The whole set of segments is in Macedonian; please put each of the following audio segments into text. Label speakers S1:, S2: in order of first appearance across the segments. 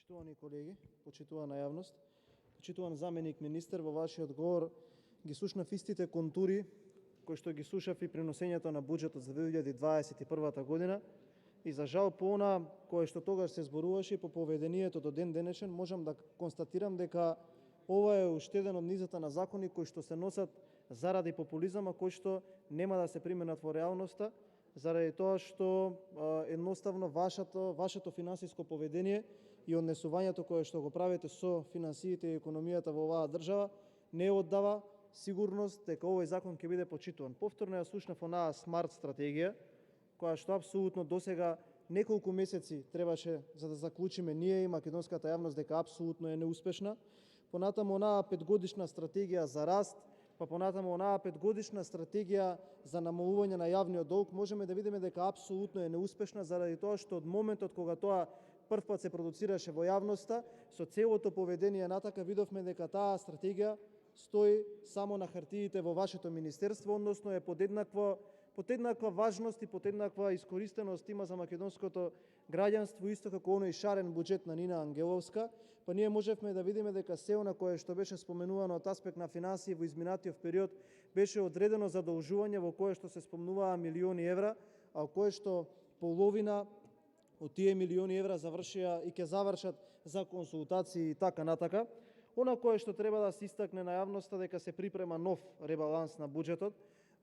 S1: Почитувани колеги, почитувана јавност, почитуван заменик министер, во вашиот одговор ги слушнав истите контури кои што ги слушав и при носењето на буџетот за 2021 година и за жал по она кое што тогаш се зборуваше и по поведението до ден денешен можам да констатирам дека ова е уште еден од низата на закони кои што се носат заради популизама, кои што нема да се применат во реалноста, заради тоа што едноставно вашето финансиско поведение и однесувањето кое што го правите со финансиите и економијата во оваа држава не оддава сигурност дека овој закон ќе биде почитуван. Повторно ја слушнав онаа смарт стратегија, која што апсолутно досега неколку месеци требаше за да заклучиме ние и македонската јавност дека апсолутно е неуспешна. Понатаму онаа 5-годишна стратегија за раст, па понатаму онаа 5-годишна стратегија за намалување на јавниот долг, можеме да видиме дека апсолутно е неуспешна заради тоа што од моментот кога тоа првпат се продуцираше во јавноста, со целото поведение натака видовме дека таа стратегија стои само на хартиите во вашето министерство, односно е под еднаква важност и под еднаква искористеност има за македонското граѓанство, исто како оној шарен буџет на Нина Ангеловска, па ние можевме да видиме дека се она кое што беше споменувано од аспект на финансии во изминатиот период беше одредено задолжување во кое што се спомнуваа милиони евра, а кое што половина од тие милиони евра завршија и ќе завршат за консултации и така натака. Она кое што треба да се истакне на јавноста дека се припрема нов ребаланс на буџетот,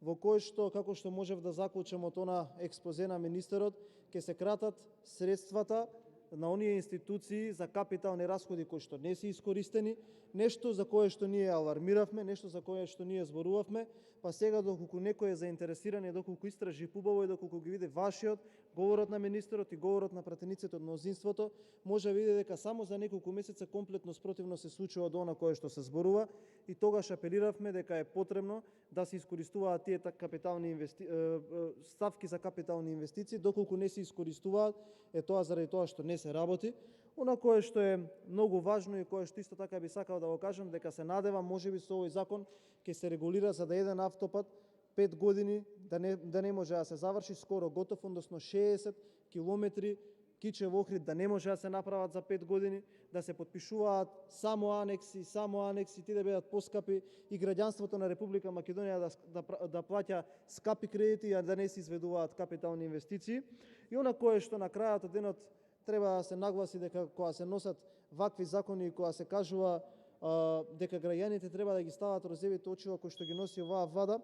S1: во кој што, како што можев да заклучам од она експозе на министерот, ќе се кратат средствата на оние институции за капитални расходи кои што не се искористени, нешто за кое што ние алармиравме, нешто за кое што ние зборувавме, па сега доколку некој е заинтересиран и доколку истражи пубаво и доколку ги види вашиот, говорот на министерот и говорот на пратениците од мнозинството, може да види дека само за неколку месеца комплетно спротивно се случува од она кое што се зборува и тогаш апелиравме дека е потребно да се искористуваат тие ставки за капитални инвестиции, доколку не се искористуваат, е тоа заради тоа што не се работи. Она кое што е многу важно и кое што исто така би сакал да го кажам, дека се надевам можеби со овој закон ќе се регулира за да еден автопат 5 години да не може да се заврши скоро готов, односно 60 километри Кичев-Охрид да не може да се направат за 5 години, да се подпишуваат само анекси, ти да бидат поскапи и граѓанството на Република Македонија да плаќа скапи кредити, а да не се изведуваат капитални инвестиции. И она кое што на крајот од денот треба да се нагласи дека кога се носат вакви закони и кога се кажува дека граѓаните треба да ги стават розевите очила кои што ги носи оваа влада,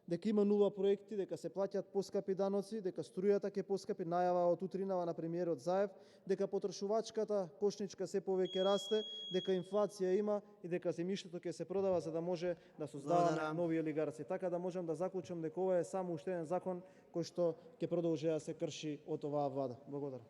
S1: дека има нула проекти, дека се плаќаат поскапи даноци, дека струјата ќе поскапи, најава од утринава на премиерот Заев, дека потрошувачката кошничка се повеќе расте, дека инфлација има и дека земјиштето ќе се продава за да може да создаваме нови олигарци. Така да можам да заклучам дека ова е само уште еден закон кој што ќе продолжи да се крши од оваа влада. Благодарам.